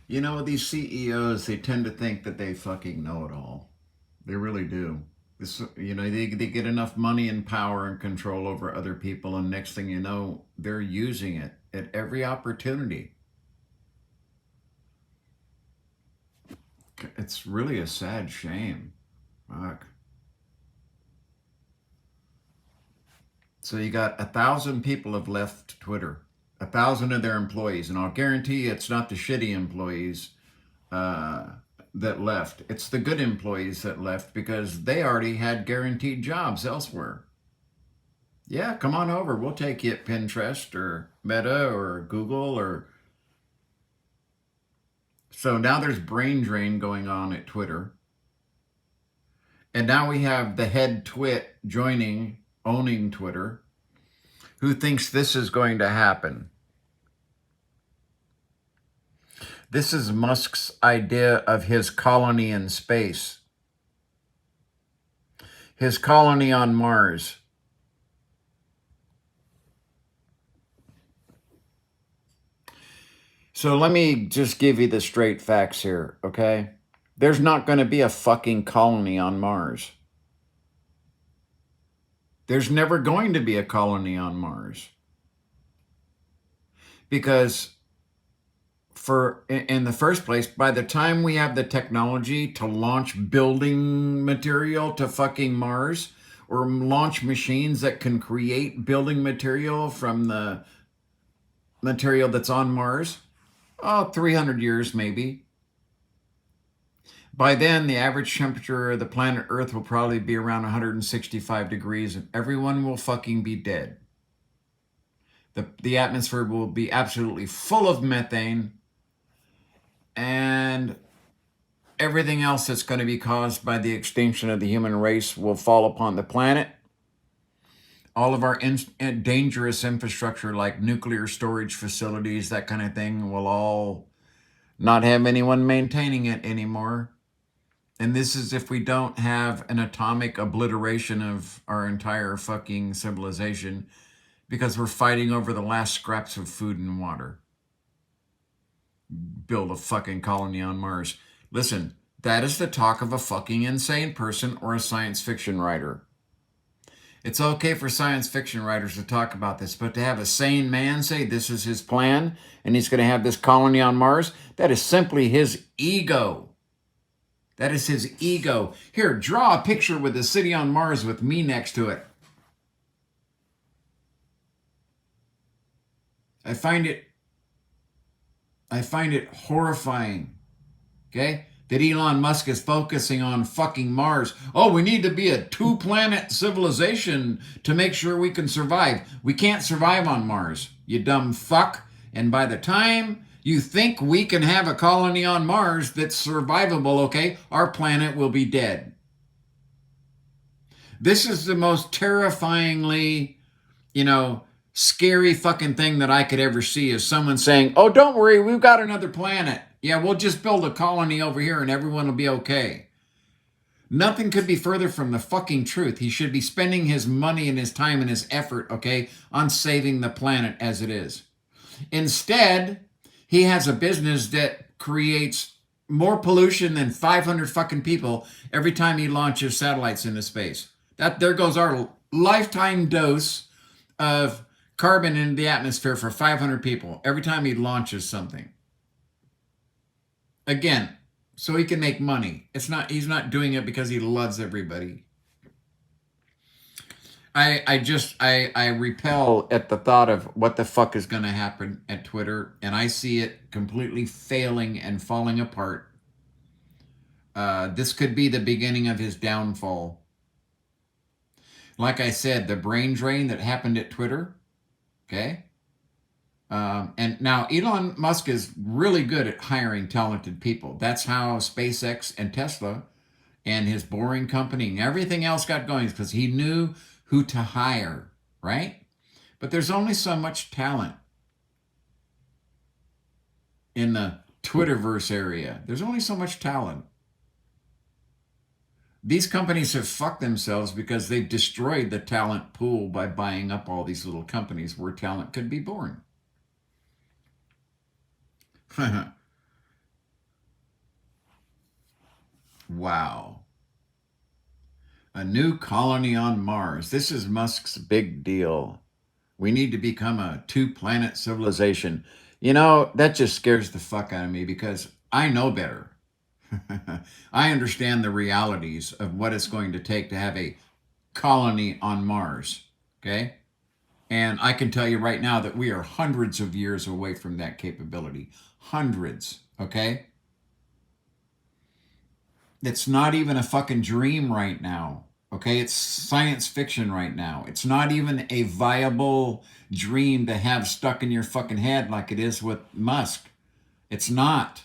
You know, these CEOs, they tend to think that they fucking know it all. They really do. They get enough money and power and control over other people, and next thing you know, they're using it at every opportunity. It's really a sad shame. Fuck. So you got 1,000 people have left Twitter, 1,000 of their employees, and I'll guarantee you it's not the shitty employees uh, that left. It's the good employees that left because they already had guaranteed jobs elsewhere. Yeah, come on over. We'll take you at Pinterest or Meta or Google or so now there's brain drain going on at Twitter. And now we have the head twit joining, owning Twitter, who thinks this is going to happen. This is Musk's idea of his colony in space, his colony on Mars. So let me just give you the straight facts here, okay? There's not going to be a fucking colony on Mars. There's never going to be a colony on Mars. Because in the first place, by the time we have the technology to launch building material to fucking Mars or launch machines that can create building material from the material that's on Mars, 300 years maybe. By then, the average temperature of the planet Earth will probably be around 165 degrees and everyone will fucking be dead. The atmosphere will be absolutely full of methane and everything else that's going to be caused by the extinction of the human race will fall upon the planet. All of our dangerous infrastructure like nuclear storage facilities, that kind of thing, will all not have anyone maintaining it anymore. And this is if we don't have an atomic obliteration of our entire fucking civilization because we're fighting over the last scraps of food and water. Build a fucking colony on Mars. Listen, that is the talk of a fucking insane person or a science fiction writer. It's okay for science fiction writers to talk about this, but to have a sane man say this is his plan and he's going to have this colony on Mars, that is simply his ego. That is his ego. Here, draw a picture with the city on Mars with me next to it. I find it horrifying, okay, that Elon Musk is focusing on fucking Mars. Oh, we need to be a two-planet civilization to make sure we can survive. We can't survive on Mars, you dumb fuck. And by the time you think we can have a colony on Mars that's survivable, okay, our planet will be dead. This is the most terrifyingly, scary fucking thing that I could ever see is someone saying, oh, don't worry, we've got another planet. Yeah, we'll just build a colony over here and everyone will be okay. Nothing could be further from the fucking truth. He should be spending his money and his time and his effort, okay, on saving the planet as it is. Instead, he has a business that creates more pollution than 500 fucking people every time he launches satellites into space. There goes our lifetime dose of carbon into the atmosphere for 500 people every time he launches something. Again, so he can make money. He's not doing it because he loves everybody. I repel at the thought of what the fuck is going to happen at Twitter, and I see it completely failing and falling apart. This could be the beginning of his downfall. Like I said, the brain drain that happened at Twitter, okay? And now Elon Musk is really good at hiring talented people. That's how SpaceX and Tesla and his boring company and everything else got going, because he knew who to hire, right? But there's only so much talent in the Twitterverse area. There's only so much talent. These companies have fucked themselves because they've destroyed the talent pool by buying up all these little companies where talent could be born. Wow. A new colony on Mars. This is Musk's big deal. We need to become a two-planet civilization. You know, that just scares the fuck out of me because I know better. I understand the realities of what it's going to take to have a colony on Mars. Okay? And I can tell you right now that we are hundreds of years away from that capability. Hundreds. Okay? It's not even a fucking dream right now. Okay? It's science fiction right now. It's not even a viable dream to have stuck in your fucking head like it is with Musk. It's not.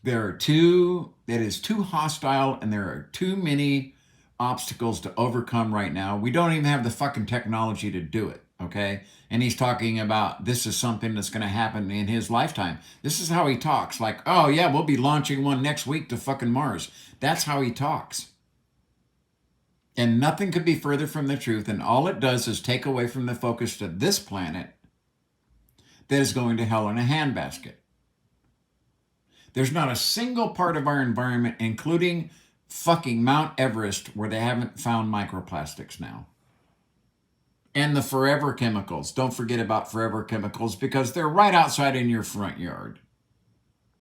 It is too hostile and there are too many obstacles to overcome right now. We don't even have the fucking technology to do it, okay? And he's talking about this is something that's going to happen in his lifetime. This is how he talks, like, oh yeah, we'll be launching one next week to fucking Mars. That's how he talks. And nothing could be further from the truth, and all it does is take away from the focus to this planet that is going to hell in a handbasket. There's not a single part of our environment, including fucking Mount Everest, where they haven't found microplastics now. And the forever chemicals. Don't forget about forever chemicals because they're right outside in your front yard.